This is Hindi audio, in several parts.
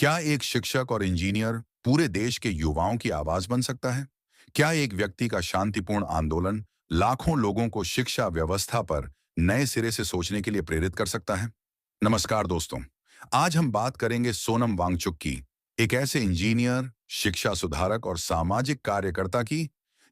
क्या एक शिक्षक और इंजीनियर पूरे देश के युवाओं की आवाज बन सकता है? क्या एक व्यक्ति का शांतिपूर्ण आंदोलन लाखों लोगों को शिक्षा व्यवस्था पर नए सिरे से सोचने के लिए प्रेरित कर सकता है? नमस्कार दोस्तों, आज हम बात करेंगे सोनम वांगचुक की, एक ऐसे इंजीनियर, शिक्षा सुधारक और सामाजिक कार्यकर्ता की,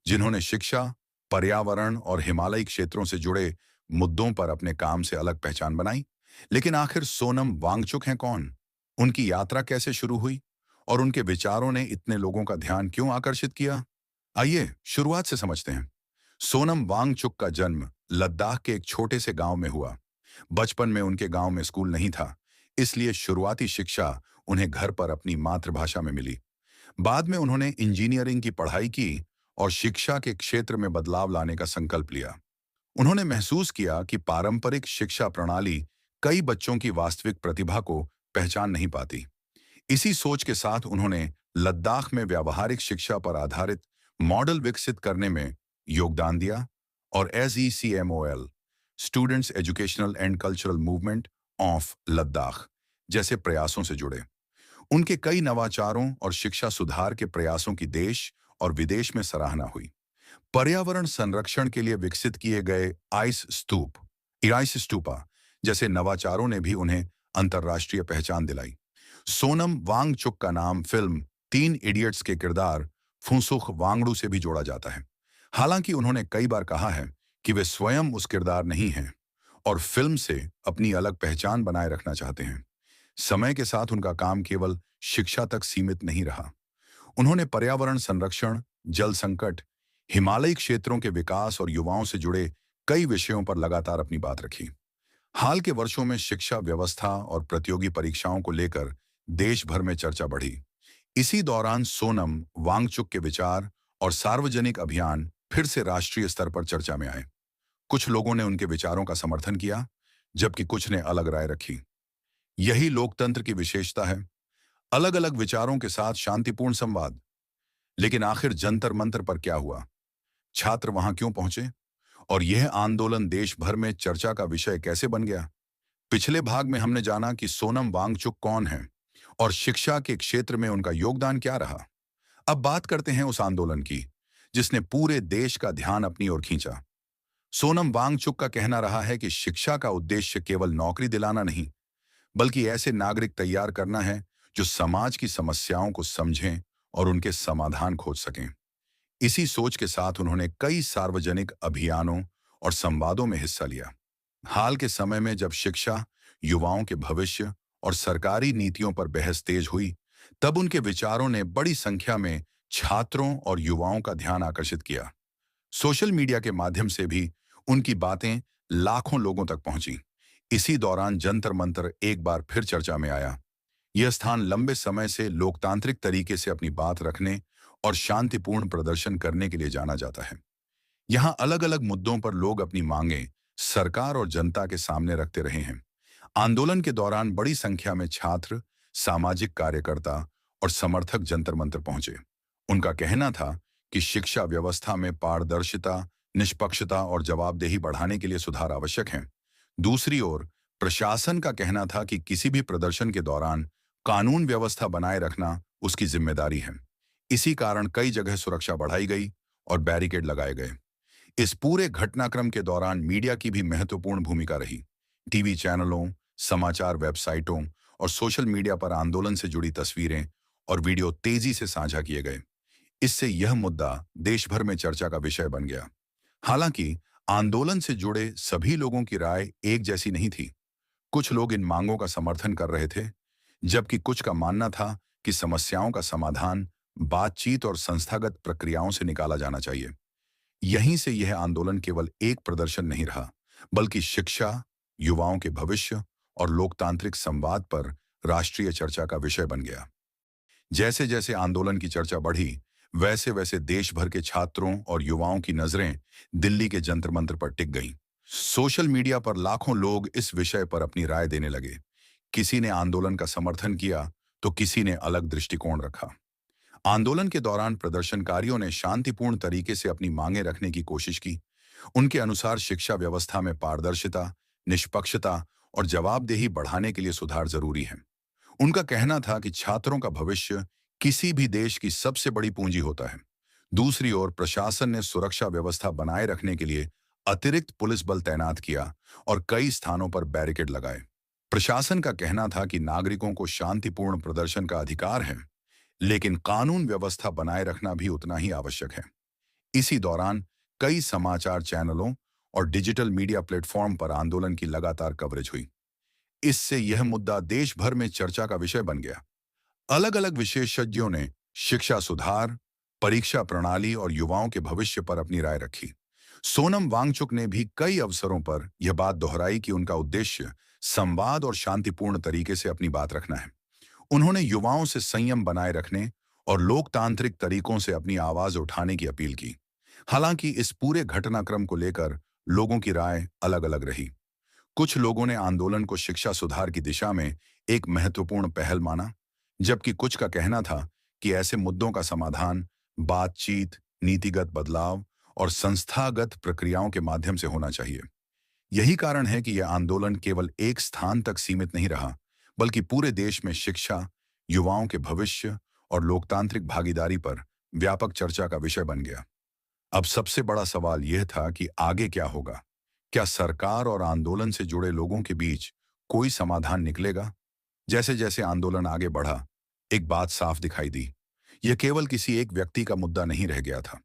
जिन्होंने शिक्षा, पर्यावरण और हिमालयी क्षेत्रों से जुड़े मुद्दों पर अपने काम से अलग पहचान बनाई। लेकिन आखिर सोनम वांगचुक हैं कौन? उनकी यात्रा कैसे शुरू हुई और उनके विचारों ने इतने लोगों का ध्यान क्यों आकर्षित किया? आइए शुरुआत से समझते हैं। सोनम वांगचुक का जन्म लद्दाख के एक छोटे से गांव में हुआ। बचपन में उनके गांव में स्कूल नहीं था, इसलिए शुरुआती शिक्षा उन्हें घर पर अपनी मातृभाषा में मिली। बाद में उन्होंने इंजीनियरिंग की पढ़ाई की और शिक्षा के क्षेत्र में बदलाव लाने का संकल्प लिया। उन्होंने महसूस किया कि पारंपरिक शिक्षा प्रणाली कई बच्चों की वास्तविक प्रतिभा को पहचान नहीं पाती। इसी सोच के साथ उन्होंने लद्दाख में व्यावहारिक शिक्षा पर आधारित मॉडल विकसित करने में योगदान दिया और SECMOL, students educational and cultural movement of Ladakh जैसे प्रयासों से जुड़े। उनके कई नवाचारों और शिक्षा सुधार के प्रयासों की देश और विदेश में सराहना हुई। पर्यावरण संरक्षण के लिए विकसित किए गए आइस स्तूपा जैसे नवाचारों ने भी उन्हें अंतर्राष्ट्रीय पहचान दिलाई। सोनम वांगचुक का नाम फिल्म 3 इडियट्स के किरदार फुनसुक वांगडू से भी जोड़ा जाता है। हालांकि उन्होंने कई बार कहा है कि वे स्वयं उस किरदार नहीं हैं और फिल्म से अपनी अलग पहचान बनाए रखना चाहते हैं। समय के साथ उनका काम केवल शिक्षा तक सीमित नहीं रहा। उन्होंने पर्यावरण संरक्षण, जल संकट, हिमालयी क्षेत्रों के विकास और युवाओं से जुड़े कई विषयों पर लगातार अपनी बात रखी। हाल के वर्षों में शिक्षा व्यवस्था और प्रतियोगी परीक्षाओं को लेकर देश भर में चर्चा बढ़ी। इसी दौरान सोनम वांगचुक के विचार और सार्वजनिक अभियान फिर से राष्ट्रीय स्तर पर चर्चा में आए। कुछ लोगों ने उनके विचारों का समर्थन किया, जबकि कुछ ने अलग राय रखी। यही लोकतंत्र की विशेषता है, अलग अलग विचारों के साथ शांतिपूर्ण संवाद। लेकिन आखिर जंतर मंतर पर क्या हुआ? छात्र वहां क्यों पहुंचे? और यह आंदोलन देश भर में चर्चा का विषय कैसे बन गया? पिछले भाग में हमने जाना कि सोनम वांगचुक कौन है और शिक्षा के क्षेत्र में उनका योगदान क्या रहा। अब बात करते हैं उस आंदोलन की जिसने पूरे देश का ध्यान अपनी ओर खींचा। सोनम वांगचुक का कहना रहा है कि शिक्षा का उद्देश्य केवल नौकरी दिलाना नहीं, बल्कि ऐसे नागरिक तैयार करना है जो समाज की समस्याओं को समझें और उनके समाधान खोज सकें। इसी सोच के साथ उन्होंने कई सार्वजनिक अभियानों और संवादों में हिस्सा लिया। हाल के समय में जब शिक्षा, युवाओं के भविष्य और सरकारी नीतियों पर बहस तेज हुई, तब उनके विचारों ने बड़ी संख्या में छात्रों और युवाओं का ध्यान आकर्षित किया। सोशल मीडिया के माध्यम से भी उनकी बातें लाखों लोगों तक पहुंची। इसी दौरान जंतर मंतर एक बार फिर चर्चा में आया। यह स्थान लंबे समय से लोकतांत्रिक तरीके से अपनी बात रखने और शांतिपूर्ण प्रदर्शन करने के लिए जाना जाता है। यहाँ अलग अलग मुद्दों पर लोग अपनी मांगें सरकार और जनता के सामने रखते रहे हैं। आंदोलन के दौरान बड़ी संख्या में छात्र, सामाजिक कार्यकर्ता और समर्थक जंतर मंतर पहुंचे। उनका कहना था कि शिक्षा व्यवस्था में पारदर्शिता, निष्पक्षता और जवाबदेही बढ़ाने के लिए सुधार आवश्यक है। दूसरी ओर प्रशासन का कहना था कि किसी भी प्रदर्शन के दौरान कानून व्यवस्था बनाए रखना उसकी जिम्मेदारी है। इसी कारण कई जगह सुरक्षा बढ़ाई गई और बैरिकेड लगाए गए। इस पूरे घटनाक्रम के दौरान मीडिया की भी महत्वपूर्ण भूमिका रही। टीवी चैनलों, समाचार वेबसाइटों और सोशल मीडिया पर आंदोलन से जुड़ी तस्वीरें और वीडियो तेजी से साझा किए गए। इससे यह मुद्दा देश भर में चर्चा का विषय बन गया। हालांकि आंदोलन से जुड़े सभी लोगों की राय एक जैसी नहीं थी। कुछ लोग इन मांगों का समर्थन कर रहे थे, जबकि कुछ का मानना था कि समस्याओं का समाधान बातचीत और संस्थागत प्रक्रियाओं से निकाला जाना चाहिए। यहीं से यह आंदोलन केवल एक प्रदर्शन नहीं रहा, बल्कि शिक्षा, युवाओं के भविष्य और लोकतांत्रिक संवाद पर राष्ट्रीय चर्चा का विषय बन गया। जैसे जैसे आंदोलन की चर्चा बढ़ी, वैसे वैसे देश भर के छात्रों और युवाओं की नजरें दिल्ली के जंतर मंतर पर टिक गईं। सोशल मीडिया पर लाखों लोग इस विषय पर अपनी राय देने लगे। किसी ने आंदोलन का समर्थन किया तो किसी ने अलग दृष्टिकोण रखा। आंदोलन के दौरान प्रदर्शनकारियों ने शांतिपूर्ण तरीके से अपनी मांगें रखने की कोशिश की। उनके अनुसार शिक्षा व्यवस्था में पारदर्शिता, निष्पक्षता और जवाबदेही बढ़ाने के लिए सुधार जरूरी है। उनका कहना था कि छात्रों का भविष्य किसी भी देश की सबसे बड़ी पूंजी होता है। दूसरी ओर प्रशासन ने सुरक्षा व्यवस्था बनाए रखने के लिए अतिरिक्त पुलिस बल तैनात किया और कई स्थानों पर बैरिकेड लगाए। प्रशासन का कहना था कि नागरिकों को शांतिपूर्ण प्रदर्शन का अधिकार है, लेकिन कानून व्यवस्था बनाए रखना भी उतना ही आवश्यक है। इसी दौरान कई समाचार चैनलों और डिजिटल मीडिया प्लेटफॉर्म पर आंदोलन की लगातार कवरेज हुई। इससे यह मुद्दा देश भर में चर्चा का विषय बन गया। अलग अलग विशेषज्ञों ने शिक्षा सुधार, परीक्षा प्रणाली और युवाओं के भविष्य पर अपनी राय रखी। सोनम वांगचुक ने भी कई अवसरों पर यह बात दोहराई कि उनका उद्देश्य संवाद और शांतिपूर्ण तरीके से अपनी बात रखना है। उन्होंने युवाओं से संयम बनाए रखने और लोकतांत्रिक तरीकों से अपनी आवाज उठाने की अपील की। हालांकि इस पूरे घटनाक्रम को लेकर लोगों की राय अलग अलग रही। कुछ लोगों ने आंदोलन को शिक्षा सुधार की दिशा में एक महत्वपूर्ण पहल माना, जबकि कुछ का कहना था कि ऐसे मुद्दों का समाधान बातचीत, नीतिगत बदलाव और संस्थागत प्रक्रियाओं के माध्यम से होना चाहिए। यही कारण है कि यह आंदोलन केवल एक स्थान तक सीमित नहीं रहा, बल्कि पूरे देश में शिक्षा, युवाओं के भविष्य और लोकतांत्रिक भागीदारी पर व्यापक चर्चा का विषय बन गया। अब सबसे बड़ा सवाल यह था कि आगे क्या होगा। क्या सरकार और आंदोलन से जुड़े लोगों के बीच कोई समाधान निकलेगा? जैसे जैसे आंदोलन आगे बढ़ा, एक बात साफ दिखाई दी। यह केवल किसी एक व्यक्ति का मुद्दा नहीं रह गया था।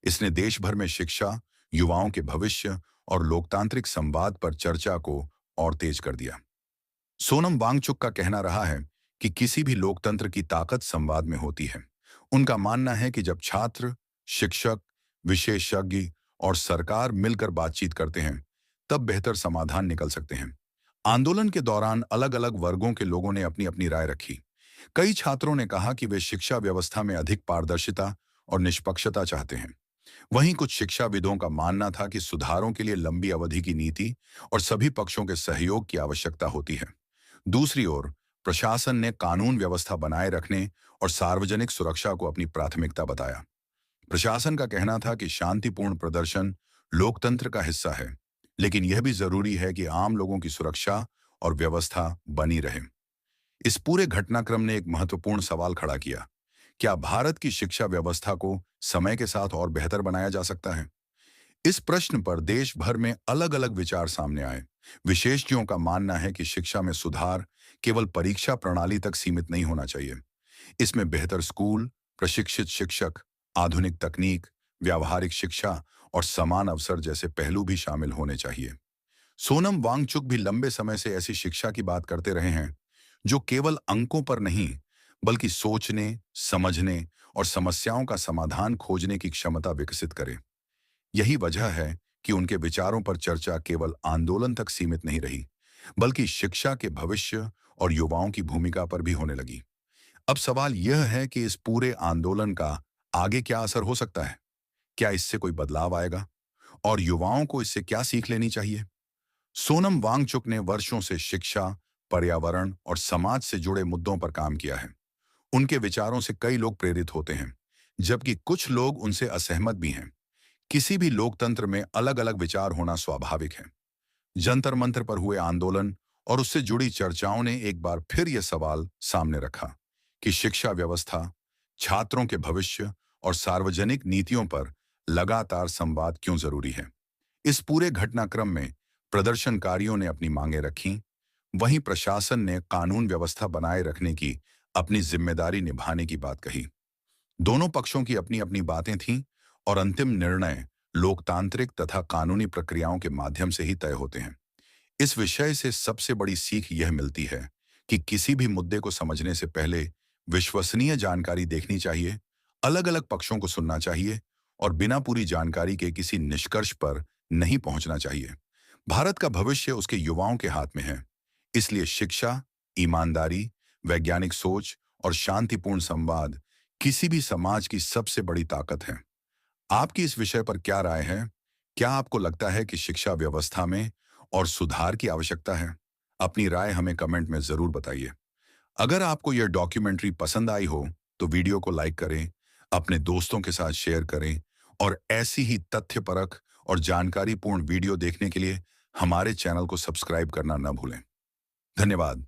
इसने देश भर में शिक्षा, युवाओं के भविष्य और लोकतांत्रिक संवाद पर चर्चा को और तेज कर दिया। सोनम वांगचुक का कहना रहा है कि किसी भी लोकतंत्र की ताकत संवाद में होती है। उनका मानना है कि जब छात्र, शिक्षक, विशेषज्ञ और सरकार मिलकर बातचीत करते हैं, तब बेहतर समाधान निकल सकते हैं। आंदोलन के दौरान अलग अलग वर्गों के लोगों ने अपनी अपनी राय रखी। कई छात्रों ने कहा कि वे शिक्षा व्यवस्था में अधिक पारदर्शिता और निष्पक्षता चाहते हैं। वहीं कुछ शिक्षाविदों का मानना था कि सुधारों के लिए लंबी अवधि की नीति और सभी पक्षों के सहयोग की आवश्यकता होती है। दूसरी ओर प्रशासन ने कानून व्यवस्था बनाए रखने और सार्वजनिक सुरक्षा को अपनी प्राथमिकता बताया। प्रशासन का कहना था कि शांतिपूर्ण प्रदर्शन लोकतंत्र का हिस्सा है, लेकिन यह भी जरूरी है कि आम लोगों की सुरक्षा और व्यवस्था बनी रहे। इस पूरे घटनाक्रम ने एक महत्वपूर्ण सवाल खड़ा किया। क्या भारत की शिक्षा व्यवस्था को समय के साथ और बेहतर बनाया जा सकता है? इस प्रश्न पर देश भर में अलग अलग विचार सामने आए। विशेषज्ञों का मानना है कि शिक्षा में सुधार केवल परीक्षा प्रणाली तक सीमित नहीं होना चाहिए। इसमें बेहतर स्कूल, प्रशिक्षित शिक्षक, आधुनिक तकनीक, व्यावहारिक शिक्षा और समान अवसर जैसे पहलू भी शामिल होने चाहिए। सोनम वांगचुक भी लंबे समय से ऐसी शिक्षा की बात करते रहे हैं जो केवल अंकों पर नहीं, बल्कि सोचने, समझने और समस्याओं का समाधान खोजने की क्षमता विकसित करे। यही वजह है कि उनके विचारों पर चर्चा केवल आंदोलन तक सीमित नहीं रही, बल्कि शिक्षा के भविष्य और युवाओं की भूमिका पर भी होने लगी। अब सवाल यह है कि इस पूरे आंदोलन का आगे क्या असर हो सकता है? क्या इससे कोई बदलाव आएगा? और युवाओं को इससे क्या सीख लेनी चाहिए? सोनम वांगचुक ने वर्षों से शिक्षा, पर्यावरण और समाज से जुड़े मुद्दों पर काम किया है। उनके विचारों से कई लोग प्रेरित होते हैं, जबकि कुछ लोग उनसे असहमत भी हैं। किसी भी लोकतंत्र में अलग अलग विचार होना स्वाभाविक है। जंतर मंतर पर हुए आंदोलन और उससे जुड़ी चर्चाओं ने एक बार फिर यह सवाल सामने रखा कि शिक्षा व्यवस्था, छात्रों के भविष्य और सार्वजनिक नीतियों पर लगातार संवाद क्यों जरूरी है। इस पूरे घटनाक्रम में प्रदर्शनकारियों ने अपनी मांगें रखीं, वहीं प्रशासन ने कानून व्यवस्था बनाए रखने की अपनी जिम्मेदारी निभाने की बात कही। दोनों पक्षों की अपनी अपनी बातें थीं और अंतिम निर्णय लोकतांत्रिक तथा कानूनी प्रक्रियाओं के माध्यम से ही तय होते हैं। इस विषय से सबसे बड़ी सीख यह मिलती है कि किसी भी मुद्दे को समझने से पहले विश्वसनीय जानकारी देखनी चाहिए, अलग अलग पक्षों को सुनना चाहिए और बिना पूरी जानकारी के किसी निष्कर्ष पर नहीं पहुंचना चाहिए। भारत का भविष्य उसके युवाओं के हाथ में है। इसलिए शिक्षा, ईमानदारी, वैज्ञानिक सोच और शांतिपूर्ण संवाद किसी भी समाज की सबसे बड़ी ताकत है। आपकी इस विषय पर क्या राय है? क्या आपको लगता है कि शिक्षा व्यवस्था में और सुधार की आवश्यकता है? अपनी राय हमें कमेंट में जरूर बताइए। अगर आपको यह डॉक्यूमेंट्री पसंद आई हो तो वीडियो को लाइक करें, अपने दोस्तों के साथ शेयर करें और ऐसी ही तथ्यपरक और जानकारीपूर्ण वीडियो देखने के लिए हमारे चैनल को सब्सक्राइब करना न भूलें। धन्यवाद।